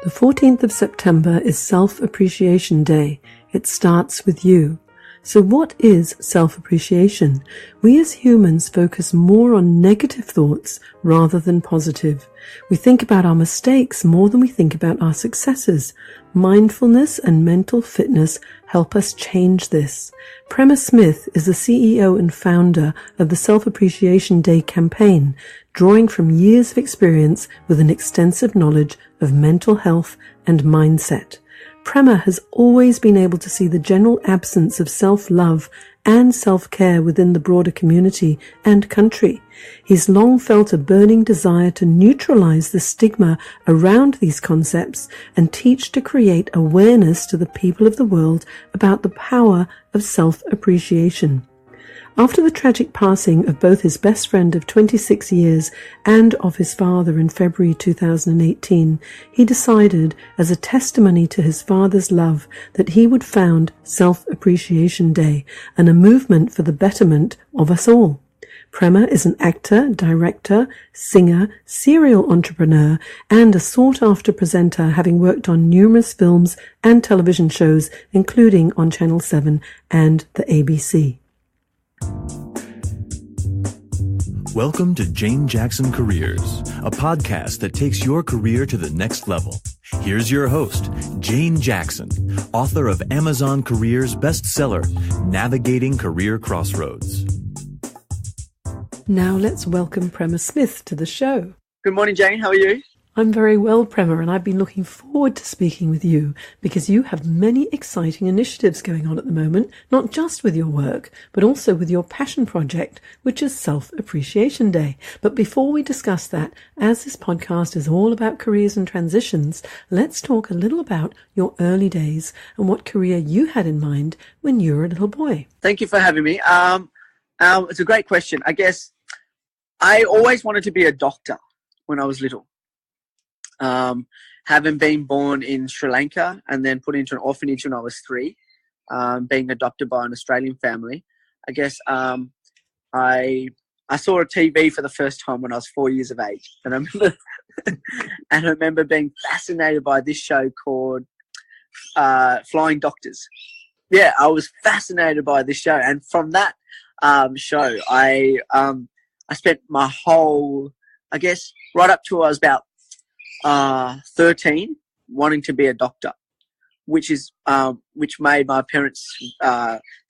The 14th of September is Self-Appreciation Day. It starts with you. So what is self-appreciation? We as humans focus more on negative thoughts rather than positive. We think about our mistakes more than we think about our successes. Mindfulness and mental fitness help us change this. Prema is the CEO and founder of the Self-Appreciation Day campaign, drawing from years of experience with an extensive knowledge of mental health and mindset. Prema has always been able to see the general absence of self-love and self-care within the broader community and country. He's long felt a burning desire to neutralize the stigma around these concepts and teach to create awareness to the people of the world about the power of self-appreciation. After the tragic passing of both his best friend of 26 years and of his father in February 2018, he decided, as a testimony to his father's love, that he would found Self-Appreciation Day and a movement for the betterment of us all. Prema is an actor, director, singer, serial entrepreneur, and a sought-after presenter, having worked on numerous films and television shows, including on Channel 7 and the ABC. Welcome to Jane Jackson Careers, a podcast that takes your career to the next level. Here's your host, Jane Jackson, author of Amazon Careers bestseller, Navigating Career Crossroads. Now let's welcome Prema Smith to the show. Good morning, Jane. How are you? I'm very well, Prema, and I've been looking forward to speaking with you because you have many exciting initiatives going on at the moment, not just with your work, but also with your passion project, which is Self-Appreciation Day. But before we discuss that, as this podcast is all about careers and transitions, let's talk a little about your early days and what career you had in mind when you were a little boy. Thank you for having me. It's a great question. I guess I always wanted to be a doctor when I was little. Having been born in Sri Lanka and then put into an orphanage when I was 3, being adopted by an Australian family, I guess I saw a TV for the first time when I was 4 years of age, and I remember being fascinated by this show called Flying Doctors. Yeah, I was fascinated by this show, and from that show, I spent my whole, I guess, right up to I was about 13, wanting to be a doctor, which made my parents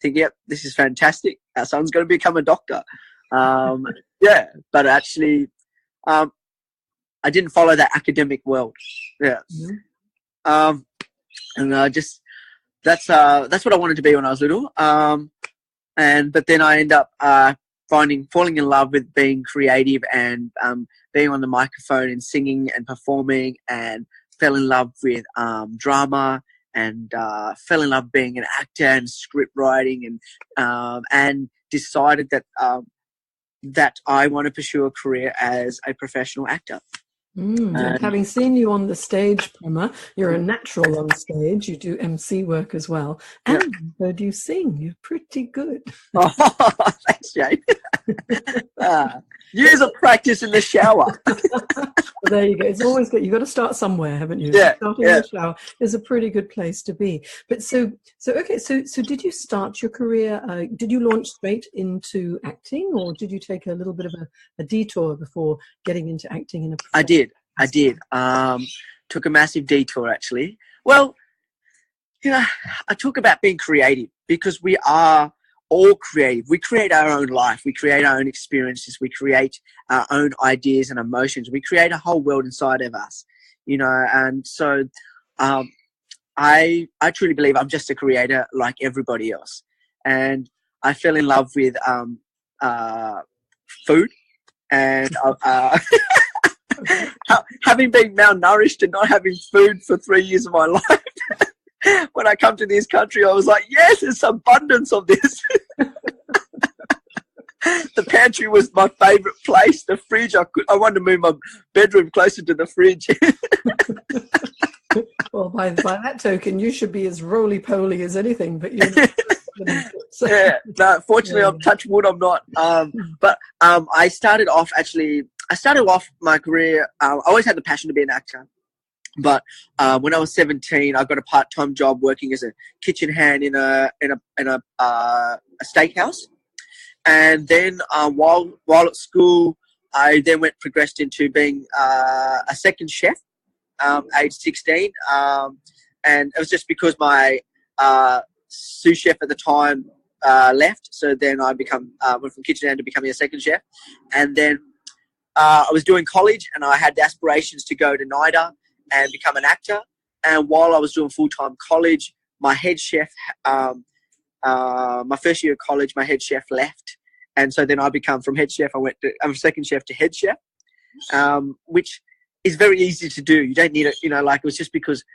think, yep, this is fantastic. Our son's going to become a doctor. Yeah, but actually, I didn't follow that academic world. Yeah, and that's what I wanted to be when I was little. But then I end up falling in love with being creative and being on the microphone and singing and performing, and fell in love with drama, and fell in love being an actor and script writing, and decided that that I want to pursue a career as a professional actor. Having seen you on the stage, Prema, you're a natural on stage. You do MC work as well, and I've heard you sing. You're pretty good. Oh, thanks, Jane. Years of practice in the shower. There you go. It's always good. You've got to start somewhere, haven't you? Yeah. Starting in the shower is a pretty good place to be. But so did you start your career? Did you launch straight into acting, or did you take a little bit of a detour before getting into acting in a? I did. Took a massive detour, actually. Well, I talk about being creative because we are all creative. We create our own life. We create our own experiences. We create our own ideas and emotions. We create a whole world inside of us, and so I truly believe I'm just a creator like everybody else. And I fell in love with food, and having been malnourished and not having food for 3 years of my life, when I come to this country, I was like, yes, there's abundance of this. The pantry was my favourite place. The fridge, I wanted to move my bedroom closer to the fridge. Well, by that token, you should be as roly-poly as anything, but you're Yeah, no, fortunately, I'm touch wood, I'm not. But I started off my career. I always had the passion to be an actor. But when I was 17, I got a part-time job working as a kitchen hand in a steakhouse. And then while at school, I then progressed into being a second chef, age 16. And it was just because my sous chef at the time left. So then I went from kitchen hand to becoming a second chef. And then I was doing college, and I had the aspirations to go to NIDA and become an actor. And while I was doing full-time college, my head chef, my first year of college, my head chef left. And so then I become from head chef, I'm second chef to head chef, which is very easy to do. You don't need it, it was just because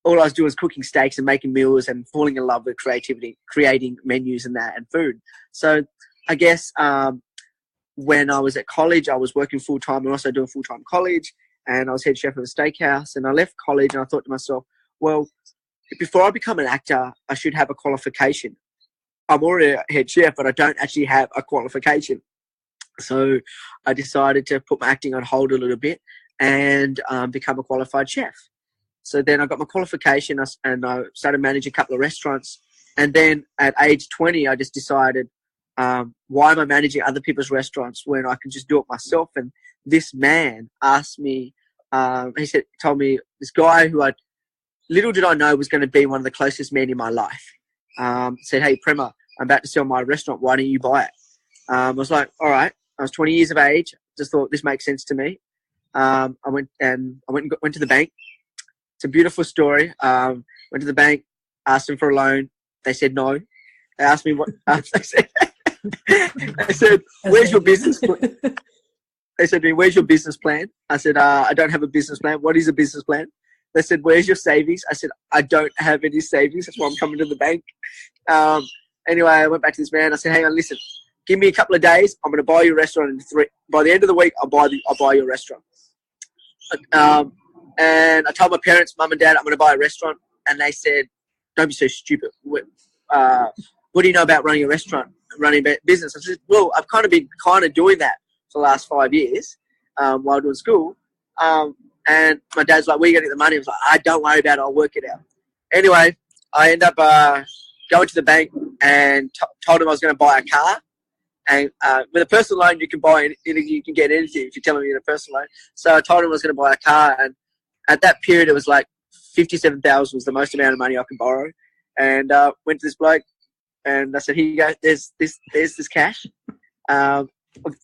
all I was doing was cooking steaks and making meals and falling in love with creativity, creating menus and food. So I guess when I was at college, I was working full-time and also doing full-time college, and I was head chef of a steakhouse. And I left college and I thought to myself, well, before I become an actor, I should have a qualification. I'm already a head chef, but I don't actually have a qualification. So I decided to put my acting on hold a little bit and become a qualified chef. So then I got my qualification and I started managing a couple of restaurants. And then at age 20, I just decided, why am I managing other people's restaurants when I can just do it myself? And this man asked me, told me, this guy who little did I know was going to be one of the closest men in my life, said, hey, Prema, I'm about to sell my restaurant. Why don't you buy it? I was like, all right. I was 20 years of age. Just thought this makes sense to me. I went to the bank. It's a beautiful story. Went to the bank, asked them for a loan. They said no. They asked me what. They said, "Where's your business plan?" They said to me, "Where's your business plan?" I said, "I don't have a business plan." What is a business plan? They said, "Where's your savings?" I said, "I don't have any savings. That's why I'm coming to the bank." Anyway, I went back to this man. I said, "Hang on, listen. Give me a couple of days. I'm going to buy your restaurant by the end of the week. I'll buy your restaurant." And I told my parents, mum and dad, I'm going to buy a restaurant. And they said, "Don't be so stupid. What do you know about running a restaurant, running a business?" I said, "Well, I've been doing that for the last 5 years while doing school." And my dad's like, "Where are you going to get the money?" I was like, "Don't worry about it. I'll work it out." Anyway, I ended up going to the bank and told them I was going to buy a car. And with a personal loan, you can get anything if you tell them you get a personal loan. So I told him I was going to buy a car, and at that period, it was like 57,000 was the most amount of money I could borrow. And went to this bloke, and I said, "Here you go. There's this cash. I'll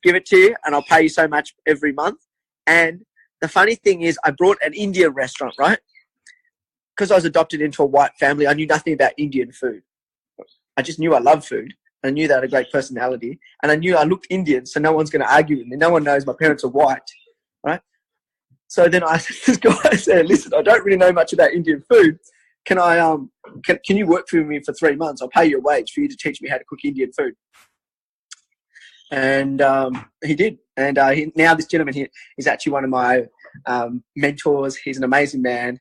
give it to you, and I'll pay you so much every month." And the funny thing is, I brought an Indian restaurant, right? Because I was adopted into a white family, I knew nothing about Indian food. I just knew I loved food. I knew they had a great personality, and I knew I looked Indian, so no one's going to argue with me. No one knows my parents are white, right? So then I said to this guy, I said, "Listen, I don't really know much about Indian food. Can you work for me for 3 months? I'll pay you a wage for you to teach me how to cook Indian food." And he did. And now this gentleman here is actually one of my mentors. He's an amazing man.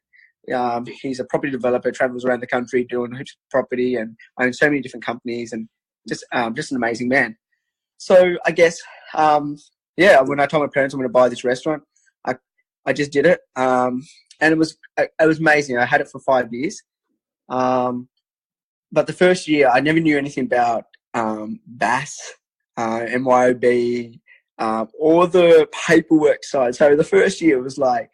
He's a property developer, travels around the country doing property and owns so many different companies, and just an amazing man. So I guess, when I told my parents I'm going to buy this restaurant, I just did it. And it was amazing. I had it for 5 years. But the first year, I never knew anything about BAS, MYOB, all the paperwork side. So the first year was like,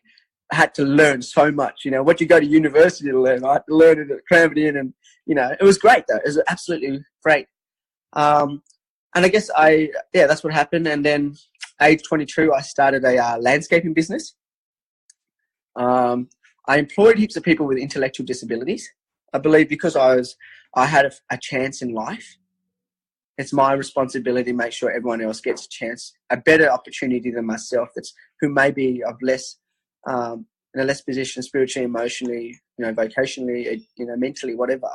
I had to learn so much. What you go to university to learn, I had to learn it, cram it in, and it was great though. It was absolutely great. And I guess that's what happened. And then age 22, I started a landscaping business. I employed heaps of people with intellectual disabilities. I believe because I had a chance in life, it's my responsibility to make sure everyone else gets a chance, a better opportunity than myself, who may be of less, in a less position spiritually, emotionally, vocationally, mentally, whatever.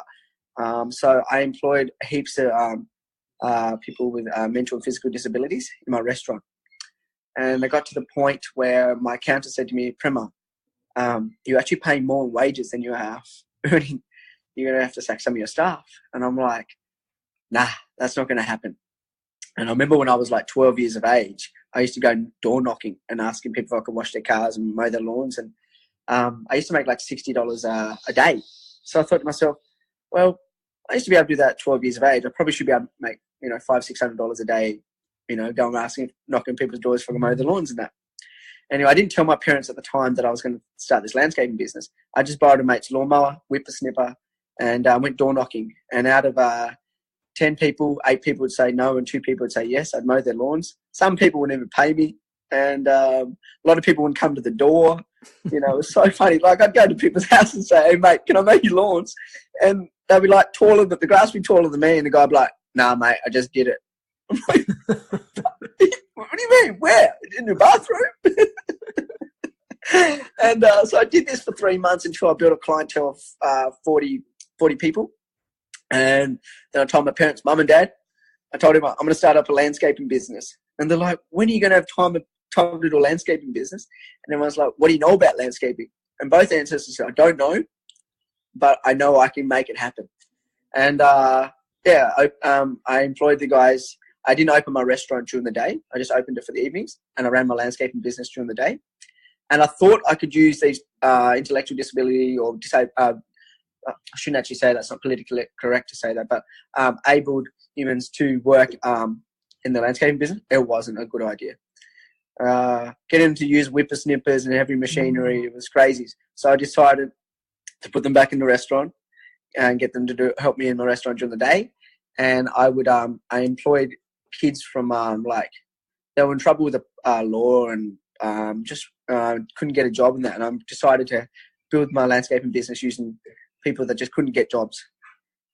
So I employed heaps of people with mental and physical disabilities in my restaurant. And I got to the point where my accountant said to me, "Prema, you're actually paying more wages than you are earning. You're going to have to sack some of your staff." And I'm like, "Nah, that's not going to happen." And I remember when I was like 12 years of age, I used to go door knocking and asking people if I could wash their cars and mow their lawns. And I used to make like $60 a day. So I thought to myself, well, I used to be able to do that at 12 years of age. I probably should be able to make, $500-$600 a day, going asking, knocking people's doors for them mow the lawns and that. Anyway, I didn't tell my parents at the time that I was going to start this landscaping business. I just borrowed a mate's lawnmower, whippersnipper, and went door knocking. And out of 10 people, 8 people would say no, and 2 people would say yes. I'd mow their lawns. Some people would never pay me, and a lot of people wouldn't come to the door. It was so funny. Like, I'd go to people's house and say, "Hey, mate, can I mow your lawns?" And they'd be like taller, but the grass would be taller than me, and the guy'd be like, "Nah, mate, I just did it." I'm like, "What do you mean? Where? In your bathroom?" And so I did this for 3 months until I built a clientele of 40 people. And then I told my parents, Mum and Dad, I told him, I'm going to start up a landscaping business. And they're like, when are you going to have time to do a landscaping business? And everyone's like, what do you know about landscaping? And both answers said, I don't know, but I know I can make it happen. And I employed the guys. I didn't open my restaurant during the day. I just opened it for the evenings, and I ran my landscaping business during the day. And I thought I could use these intellectual disability or I shouldn't actually say that's not politically correct to say that, but abled humans to work in the landscaping business. It wasn't a good idea. Getting them to use whippersnippers and heavy machinery, it was crazy. So I decided to put them back in the restaurant and get them to help me in my restaurant during the day. And I employed kids from they were in trouble with the law and just couldn't get a job in that. And I decided to build my landscaping business using people that just couldn't get jobs.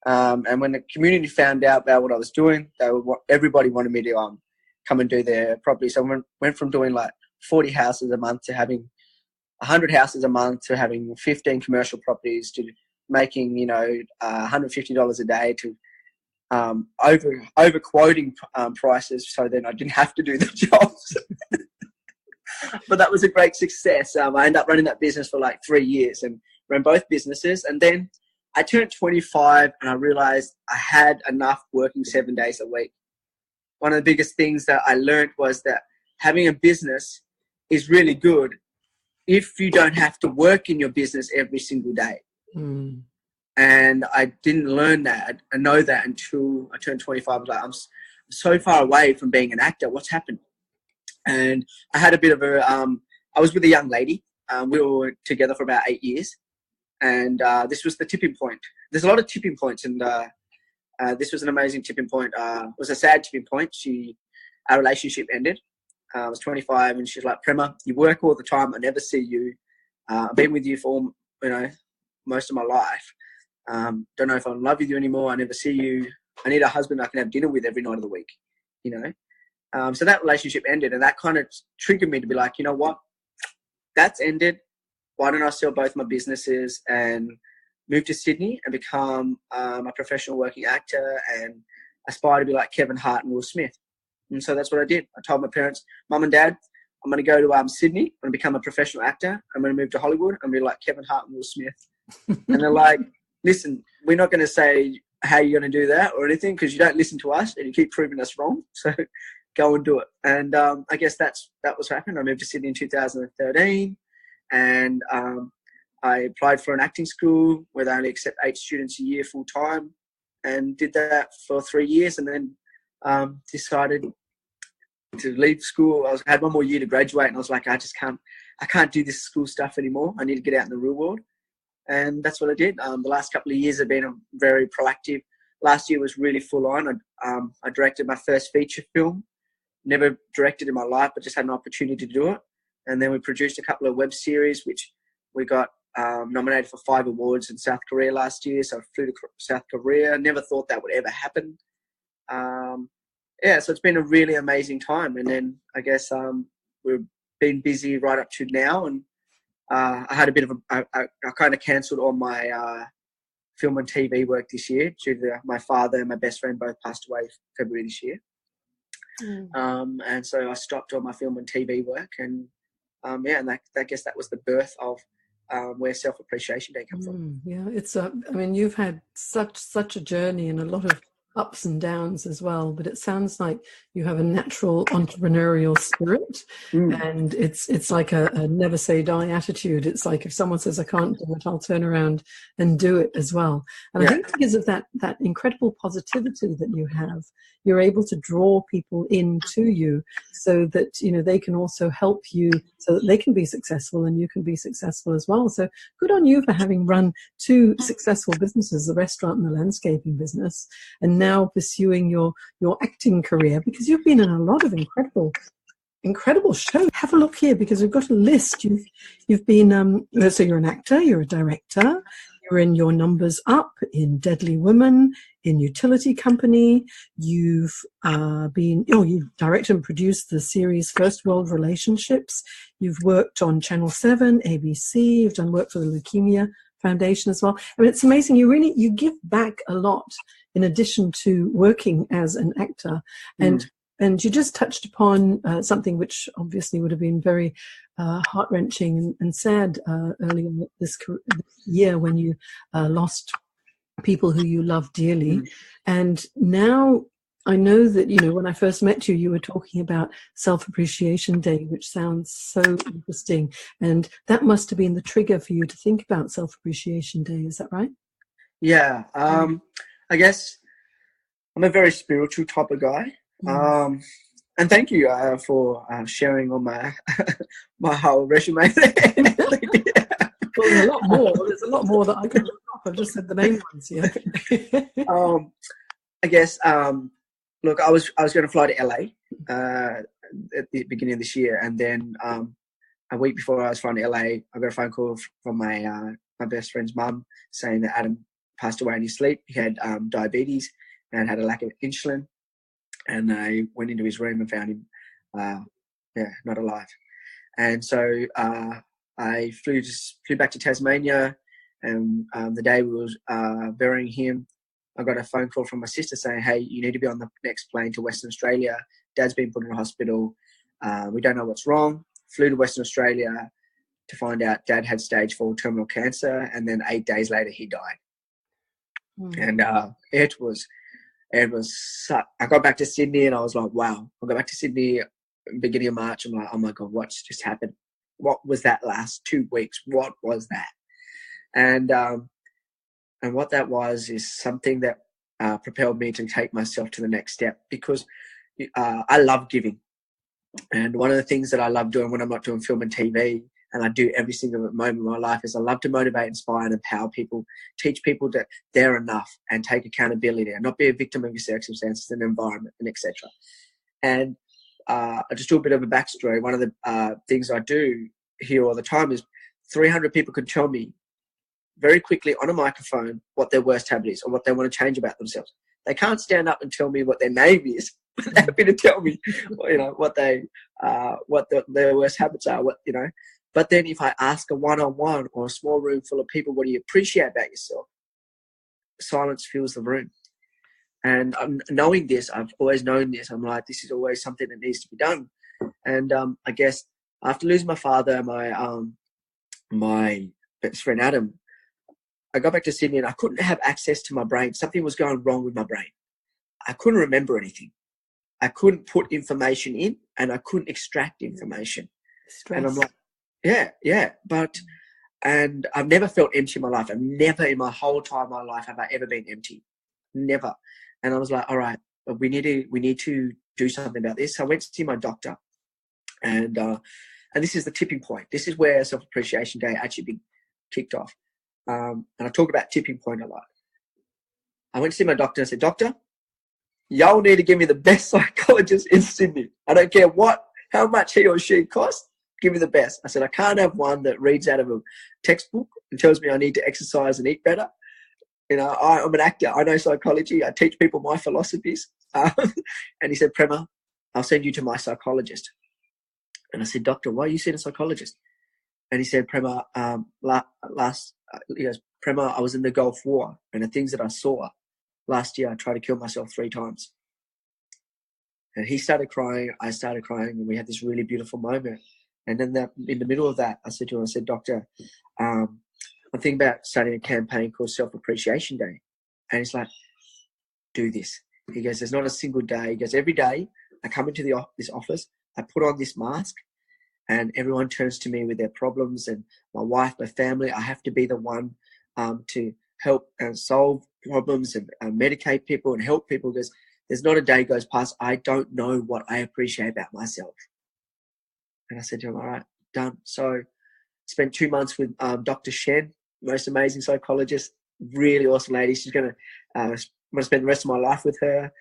And when the community found out about what I was doing, everybody wanted me to come and do their property. So I went from doing like 40 houses a month to having 100 houses a month to having 15 commercial properties to making, $150 a day to over quoting prices. So then I didn't have to do the jobs. But that was a great success. I ended up running that business for like 3 years and ran both businesses. And then I turned 25 and I realized I had enough working 7 days a week. One of the biggest things that I learned was that having a business is really good if you don't have to work in your business every single day. Mm. And I didn't learn that. I know that until I turned 25. I was like, I'm so far away from being an actor. What's happened? And I had a bit of I was with a young lady. We were together for about 8 years. And this was the tipping point. There's a lot of tipping points. And this was an amazing tipping point. It was a sad tipping point. Our relationship ended. I was 25 and she's like, Prema, you work all the time. I never see you. I've been with you for, most of my life. Don't know if I love you anymore. I never see you. I need a husband I can have dinner with every night of the week, So that relationship ended, and that kind of triggered me to be like, you know what? That's ended. Why don't I sell both my businesses and move to Sydney and become a professional working actor and aspire to be like Kevin Hart and Will Smith? And so that's what I did. I told my parents, Mum and Dad, I'm going to go to Sydney. I'm going to become a professional actor. I'm going to move to Hollywood. I'm going to be like Kevin Hart and Will Smith. And they're like, listen, we're not going to say how you're going to do that or anything because you don't listen to us and you keep proving us wrong. So go and do it. And I guess that was happening. I moved to Sydney in 2013 and I applied for an acting school where they only accept 8 students a year full time and did that for 3 years and then decided to leave school. I had 1 more year to graduate and I was like, I can't do this school stuff anymore. I need to get out in the real world. And that's what I did. The last couple of years have been very proactive. Last year was really full on. I directed my first feature film. Never directed in my life, but just had an opportunity to do it. And then we produced a couple of web series, which we got nominated for 5 awards in South Korea last year. So I flew to South Korea. Never thought that would ever happen. So it's been a really amazing time. And then I guess we've been busy right up to now. And I had a bit of I kind of cancelled all my film and TV work this year due to my father and my best friend both passed away February this year. And so I stopped all my film and TV work. And and I guess that was the birth of where Self Appreciation Day comes from. Yeah, it's you've had such a journey and a lot of ups and downs as well, but it sounds like you have a natural entrepreneurial spirit, and it's like a never say die attitude. It's like if someone says I can't do it, I'll turn around and do it as well. And I think because of that incredible positivity that you have, you're able to draw people into you so that, you know, they can also help you so that they can be successful and you can be successful as well. So good on you for having run two successful businesses, the restaurant and the landscaping business, and now pursuing your acting career, because you've been in a lot of incredible shows. Have a look here, because we've got a list. You've been so you're an actor, you're a director, you're in Your Numbers Up, in Deadly Women, in Utility Company. You've you've directed and produced the series First World Relationships. You've worked on Channel 7, ABC. You've done work for the Leukemia Foundation as well. I mean, it's amazing. You give back a lot in addition to working as an actor. And you just touched upon something which obviously would have been very heart-wrenching and sad earlier this year, when you lost people who you love dearly. And now I know that, you know, when I first met you, you were talking about Self-Appreciation Day, which sounds so interesting. And that must have been the trigger for you to think about Self-Appreciation Day. Is that right? Yeah. I guess I'm a very spiritual type of guy. And thank you for sharing on my my whole resume. Well, there's a lot more. There's a lot more that I could look up. I've just said the main ones here. I guess, look, I was going to fly to LA at the beginning of this year, and then a week before I was flying to LA, I got a phone call from my best friend's mum saying that Adam passed away in his sleep. He had diabetes and had a lack of insulin, and I went into his room and found him, not alive. And so I flew back to Tasmania, and the day we were burying him, I got a phone call from my sister saying, "Hey, you need to be on the next plane to Western Australia. Dad's been put in a hospital. We don't know what's wrong." Flew to Western Australia to find out Dad had stage 4 terminal cancer, and then 8 days later he died. And it was. I got back to Sydney and I was like, wow. I got back to Sydney beginning of March. I'm like, oh my God, what's just happened? What was that last 2 weeks? What was that? And what that was is something that propelled me to take myself to the next step, because I love giving. And one of the things that I love doing when I'm not doing film and TV, and I do every single moment of my life, is I love to motivate, inspire, and empower people, teach people that they're enough and take accountability and not be a victim of your circumstances and environment, and etc. And I just do a bit of a backstory. One of the things I do here all the time is 300 people can tell me very quickly on a microphone what their worst habit is or what they want to change about themselves. They can't stand up and tell me what their name is, but they're happy to tell me, you know, what their worst habits are. But then if I ask a one-on-one or a small room full of people, what do you appreciate about yourself? Silence fills the room. And knowing this, I've always known this. I'm like, this is always something that needs to be done. And I guess after losing my father, my best friend Adam, I got back to Sydney and I couldn't have access to my brain. Something was going wrong with my brain. I couldn't remember anything. I couldn't put information in and I couldn't extract information. Stress. And I'm like, and I've never felt empty in my life. I've never in my whole time, my life, have I ever been empty. Never. And I was like, all right, we need to do something about this. So I went to see my doctor, and this is the tipping point. This is where Self-Appreciation Day actually kicked off. And I talk about tipping point a lot. I went to see my doctor and I said, "Doctor, y'all need to give me the best psychologist in Sydney. I don't care how much he or she costs. Give me the best." I said, "I can't have one that reads out of a textbook and tells me I need to exercise and eat better. You know, I'm an actor. I know psychology. I teach people my philosophies." And he said, "Prema, I'll send you to my psychologist." And I said, "Doctor, why are you seeing a psychologist?" And he said, "Prema, Prema, I was in the Gulf War, and the things that I saw last year, I tried to kill myself 3 times." And he started crying. I started crying, and we had this really beautiful moment. And then in the middle of that, I said to him, "Doctor, I'm thinking about starting a campaign called Self-Appreciation Day." And he's like, do this. He goes, there's not a single day. He goes, every day I come into this office, I put on this mask, and everyone turns to me with their problems, and my wife, my family, I have to be the one to help solve problems and medicate people and help people. Because there's not a day goes past I don't know what I appreciate about myself. And I said to him, all right, done. So spent 2 months with Dr. Shen, most amazing psychologist, really awesome lady. She's going to spend the rest of my life with her.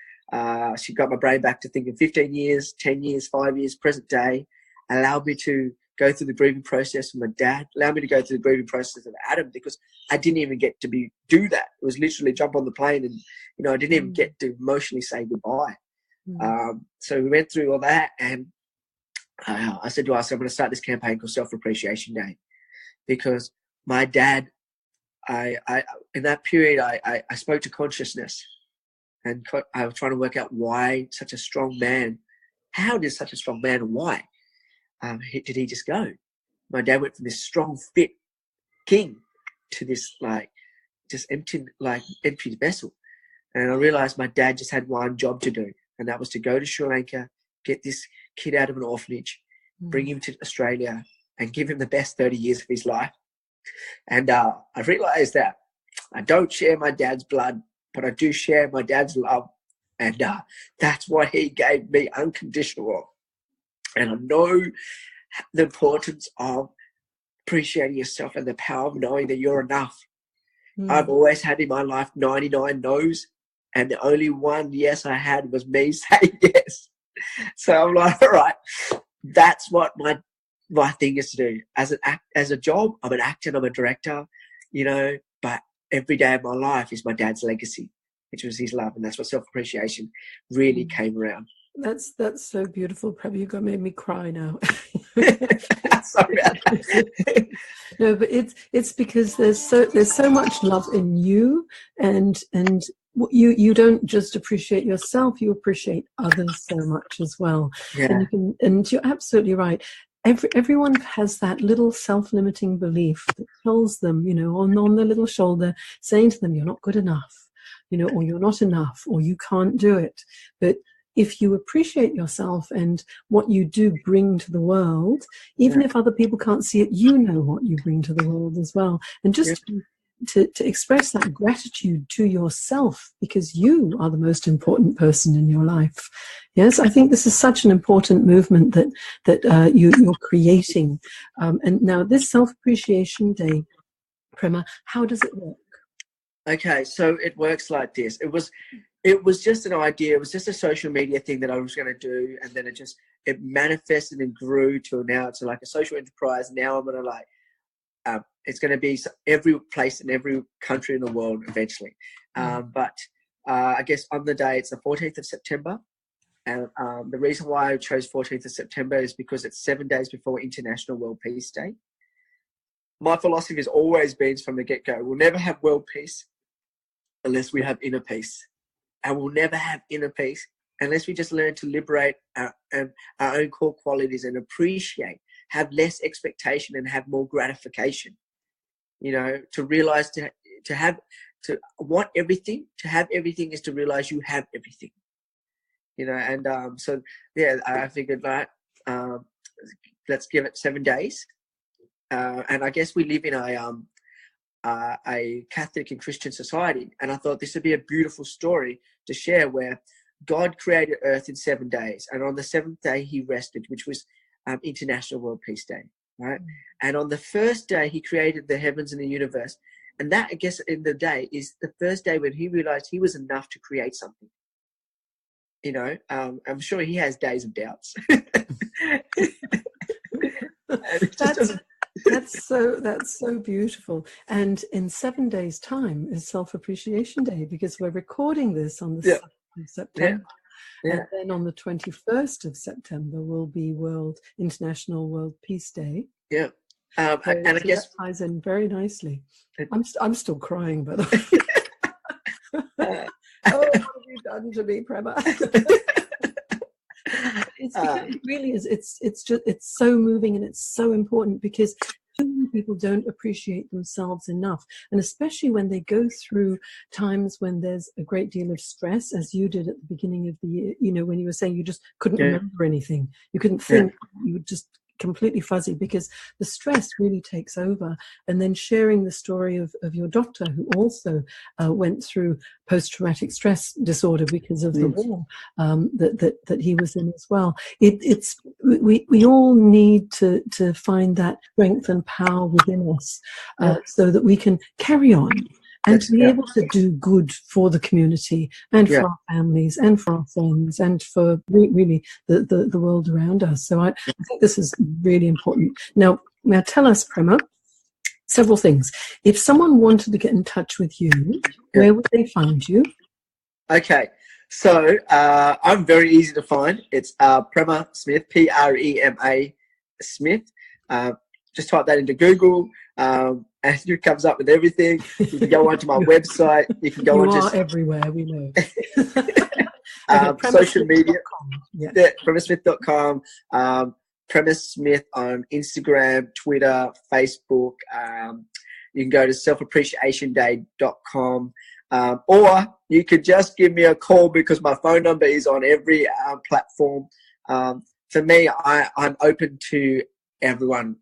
She got my brain back to thinking 15 years, 10 years, 5 years, present day, allowed me to go through the grieving process with my dad, allowed me to go through the grieving process of Adam, because I didn't even get to do that. It was literally jump on the plane and, I didn't even get to emotionally say goodbye. So we went through all that, and I said to us, I'm going to start this campaign called Self-Appreciation Day, because my dad, I in that period, I spoke to consciousness, and I was trying to work out why such a strong man, how did such a strong man, why did he just go? My dad went from this strong, fit king to this just empty vessel. And I realized my dad just had one job to do, and that was to go to Sri Lanka, get this kid out of an orphanage, bring him to Australia, and give him the best 30 years of his life. And I realized that I don't share my dad's blood, but I do share my dad's love. And that's what he gave me, unconditional. And I know the importance of appreciating yourself and the power of knowing that you're enough. I've always had in my life 99 no's, and the only one yes I had was me saying yes. So I'm like, all right, that's what my thing is to do. As a job, I'm an actor, I'm a director, but every day of my life is my dad's legacy, which was his love, and that's what self-appreciation really came around. That's so beautiful, Prema. You made me cry now. Sorry about that. No, but it's because there's so much love in you, and you don't just appreciate yourself, you appreciate others so much as well. Yeah. And you're absolutely right. Everyone has that little self-limiting belief that tells them, on their little shoulder, saying to them, you're not good enough, or you're not enough, or you can't do it. But if you appreciate yourself and what you do bring to the world, even if other people can't see it, you know what you bring to the world as well. And just to express that gratitude to yourself, because you are the most important person in your life. Yes, I think this is such an important movement that you're creating. And now this Self-Appreciation Day, Prema, how does it work? Okay, so it works like this. It was just an idea. It was just a social media thing that I was going to do, and then it manifested and grew to now it's like a social enterprise. Now I'm going to it's going to be every place in every country in the world eventually. But I guess on the day, it's the 14th of September. And the reason why I chose 14th of September is because it's 7 days before International World Peace Day. My philosophy has always been from the get-go, we'll never have world peace unless we have inner peace. And we'll never have inner peace unless we just learn to liberate our own core qualities and appreciate, have less expectation and have more gratification. To realize to want everything, to have everything is to realize you have everything. I figured let's give it 7 days. And I guess we live in a Catholic and Christian society, and I thought this would be a beautiful story to share, where God created Earth in 7 days, and on the seventh day he rested, which was International World Peace Day, right? And on the first day he created the heavens and the universe, and that, I guess, in the day is the first day when he realized he was enough to create something. I'm sure he has days of doubts. That's so beautiful. And in 7 days' time is Self-Appreciation Day, because we're recording this on the 2nd of September. Yeah. And then on the 21st of September will be International World Peace Day. Yeah. And I guess that ties in very nicely. I'm still crying, by the way. Oh, what have you done to me, Prema? It really is. It's so moving, and it's so important, because many people don't appreciate themselves enough, and especially when they go through times when there's a great deal of stress, as you did at the beginning of the year, when you were saying you just couldn't remember anything, you couldn't think, you would just completely fuzzy because the stress really takes over. And then sharing the story of your doctor who also went through post-traumatic stress disorder because of the war that he was in as well. We all need to find that strength and power within us so that we can carry on and to be able to do good for the community and for our families and for our friends and for really the world around us. So I think this is really important. Now tell us, Prema, several things. If someone wanted to get in touch with you, where would they find you? Okay. So I'm very easy to find. It's Prema Smith, Prema Smith. Just type that into Google. And it comes up with everything. You can go onto my website. You can go on everywhere, we know. Social media. PremaSmith.com. Prema Smith on Instagram, Twitter, Facebook. You can go to selfappreciationday.com. Or you could just give me a call because my phone number is on every platform. For me, I'm open to everyone.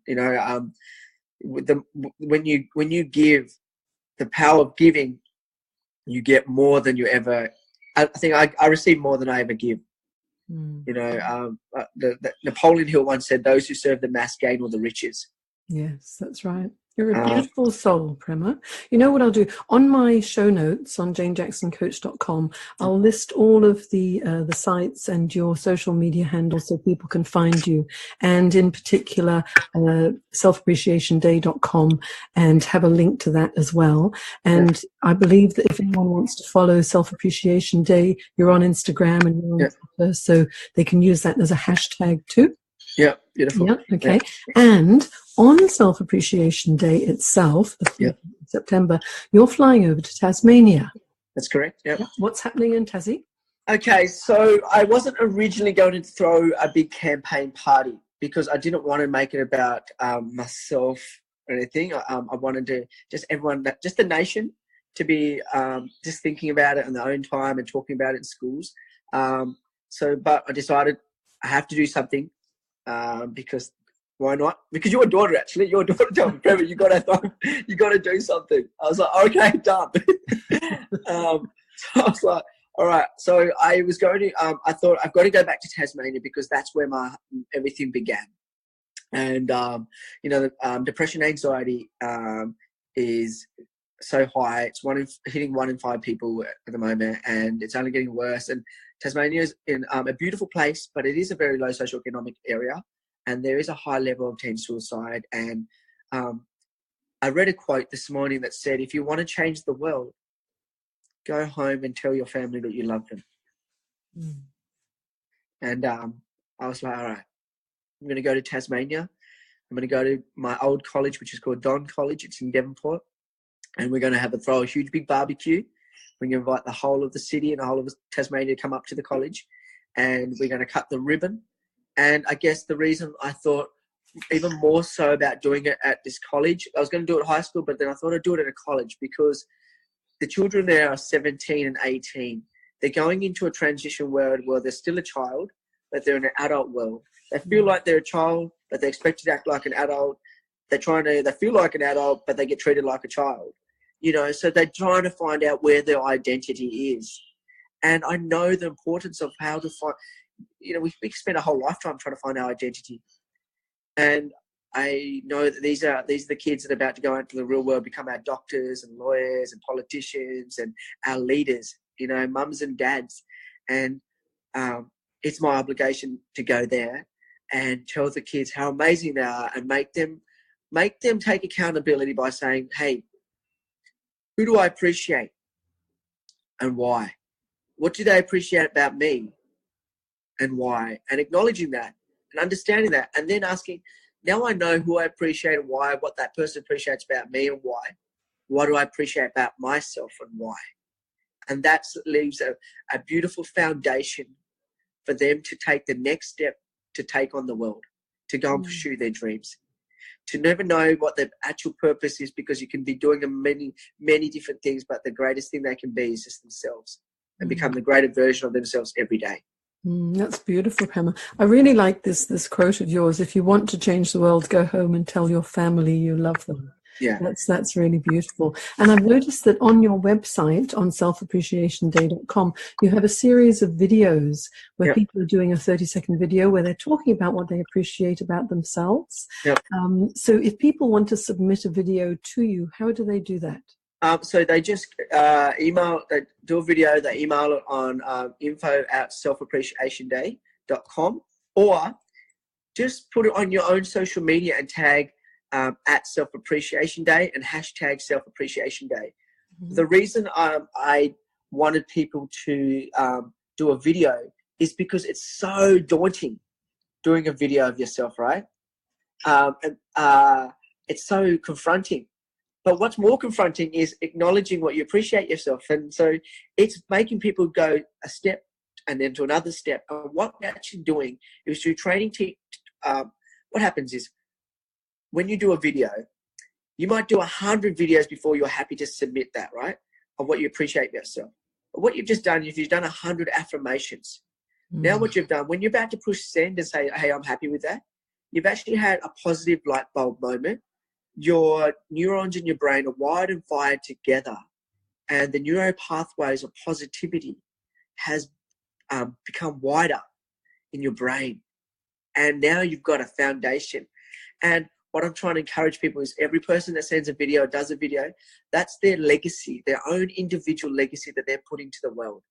When you give, the power of giving, you get more than you ever. I think I receive more than I ever give. The Napoleon Hill once said, "Those who serve the mass gain all the riches." Yes, that's right. You're a beautiful soul, Prema. You know what I'll do? On my show notes on janejacksoncoach.com, I'll list all of the sites and your social media handles so people can find you. And in particular, selfappreciationday.com, and have a link to that as well. And I believe that if anyone wants to follow Self Appreciation Day, you're on Instagram and you're on Twitter, so they can use that as a hashtag too. Yeah, beautiful. Yeah, okay. Yeah. And on Self Appreciation Day itself, the 4th of September, you're flying over to Tasmania. That's correct, yeah. What's happening in Tassie? Okay, so I wasn't originally going to throw a big campaign party because I didn't want to make it about myself or anything. I wanted to just the nation to be just thinking about it in their own time and talking about it in schools. But I decided I have to do something. Because why not? Because your daughter told me, Prema, you got to do something. I was like, okay, done. So I was like, all right. So I was going to. I thought I've got to go back to Tasmania because that's where my everything began. And depression, anxiety is so high. It's hitting 1 in 5 people at the moment, and it's only getting worse. And Tasmania is in a beautiful place, but it is a very low socioeconomic area, and there is a high level of teen suicide. And I read a quote this morning that said, if you want to change the world, go home and tell your family that you love them. And I was like, all right, I'm going to go to Tasmania. I'm going to go to my old college, which is called Don College. It's in Devonport. And we're going to throw a huge big barbecue. We're going to invite the whole of the city and the whole of Tasmania to come up to the college. And we're going to cut the ribbon. And I guess the reason I thought even more so about doing it at this college, I was going to do it at high school, but then I thought I'd do it at a college because the children there are 17 and 18. They're going into a transition world where they're still a child, but they're in an adult world. They feel like they're a child, but they expect to act like an adult. They feel like an adult, but they get treated like a child. So they're trying to find out where their identity is. And I know the importance of how to find, we spend a whole lifetime trying to find our identity. And I know that these are the kids that are about to go into the real world, become our doctors and lawyers and politicians and our leaders, mums and dads. And it's my obligation to go there and tell the kids how amazing they are and make them take accountability by saying, hey, who do I appreciate and why? What do they appreciate about me and why? And acknowledging that and understanding that, and then asking, now I know who I appreciate and why, what that person appreciates about me and why. What do I appreciate about myself and why? And that leaves a beautiful foundation for them to take the next step to take on the world, to go and pursue their dreams. to never know what their actual purpose is, because you can be doing many different things, but the greatest thing they can be is just themselves and become the greater version of themselves every day. That's beautiful, Prema. I really like this quote of yours. If you want to change the world, go home and tell your family you love them. Yeah. That's really beautiful. And I've noticed that on your website, on selfappreciationday.com, you have a series of videos where people are doing a 30-second video where they're talking about what they appreciate about themselves. So if people want to submit a video to you, how do they do that? So they just email, they do a video, they email it on info@selfappreciationday.com, or just put it on your own social media and tag at Self-Appreciation Day and hashtag Self-Appreciation Day. The reason I wanted people to do a video is because it's so daunting doing a video of yourself, right? It's so confronting. But what's more confronting is acknowledging what you appreciate yourself. And so it's making people go a step and then to another step. And what we're actually doing is through training. What happens is when you do a video, you might do 100 videos before you're happy to submit that, right? Of what you appreciate yourself. But what you've just done is you've done 100 affirmations. Now what you've done, when you're about to push send and say, hey, I'm happy with that, you've actually had a positive light bulb moment. Your neurons in your brain are wired and fired together, and the neuro pathways of positivity has become wider in your brain. And now you've got a foundation. And what I'm trying to encourage people is every person that sends a video, does a video, that's their legacy, their own individual legacy that they're putting to the world.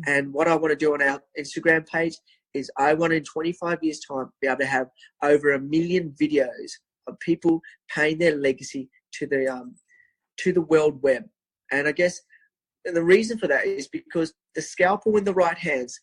And what I want to do on our Instagram page is I want in 25 years' time be able to have over 1 million videos of people paying their legacy to the world web. And I guess the reason for that is because the scalpel in the right hands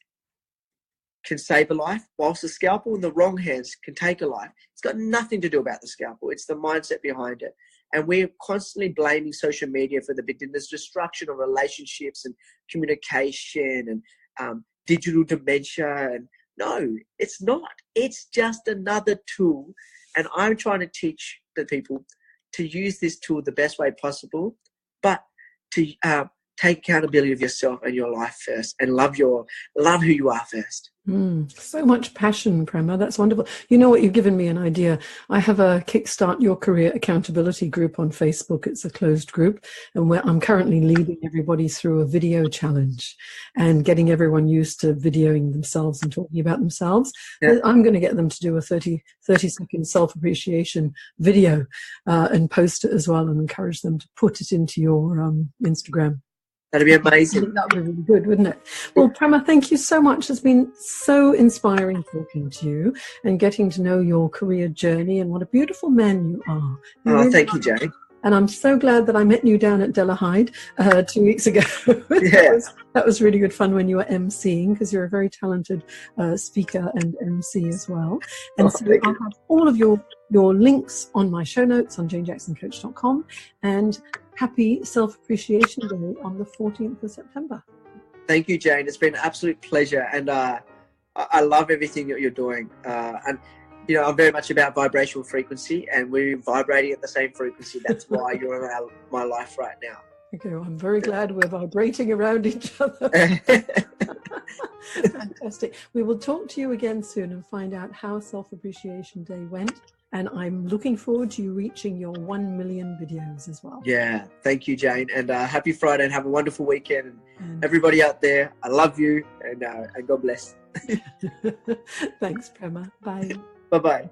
can save a life, whilst the scalpel in the wrong hands can take a life. It's got nothing to do about the scalpel. It's the mindset behind it. And we're constantly blaming social media for this destruction of relationships and communication and digital dementia. And no, it's not. It's just another tool. And I'm trying to teach the people to use this tool the best way possible, but to take accountability of yourself and your life first, and love who you are first. So much passion, Prema. That's wonderful. You know what? You've given me an idea. I have a Kickstart Your Career accountability group on Facebook. It's a closed group, and where I'm currently leading everybody through a video challenge and getting everyone used to videoing themselves and talking about themselves. I'm going to get them to do a 30-second self-appreciation video and post it as well, and encourage them to put it into your Instagram. That'd be amazing. That would be really good, wouldn't it? Well, Prema, thank you so much. It's been so inspiring talking to you and getting to know your career journey and what a beautiful man you are. Thank you, Jane. And I'm so glad that I met you down at Delahide 2 weeks ago. That was really good fun when you were emceeing, because you're a very talented speaker and MC as well. And so I'll have all of your links on my show notes on janejacksoncoach.com. And happy Self-Appreciation Day on the 14th of September. Thank you, Jane. It's been an absolute pleasure. And I love everything that you're doing. And I'm very much about vibrational frequency, and we're vibrating at the same frequency. That's why you're in my life right now. Okay, well, I'm very glad we're vibrating around each other. Fantastic. We will talk to you again soon and find out how Self-Appreciation Day went. And I'm looking forward to you reaching your 1 million videos as well. Yeah, thank you, Jane. And happy Friday, and have a wonderful weekend. And everybody out there, I love you, and God bless. Thanks, Prema. Bye. Bye-bye.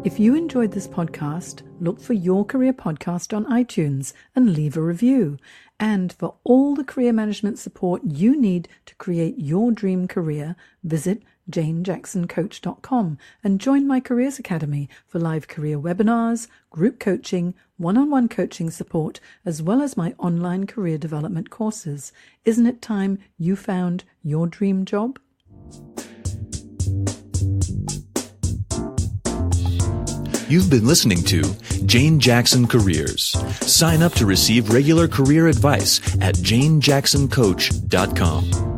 If you enjoyed this podcast, look for Your Career Podcast on iTunes and leave a review. And for all the career management support you need to create your dream career, visit janejacksoncoach.com and join my Careers Academy for live career webinars, group coaching, one-on-one coaching support, as well as my online career development courses. Isn't it time you found your dream job? You've been listening to Jane Jackson Careers. Sign up to receive regular career advice at janejacksoncoach.com.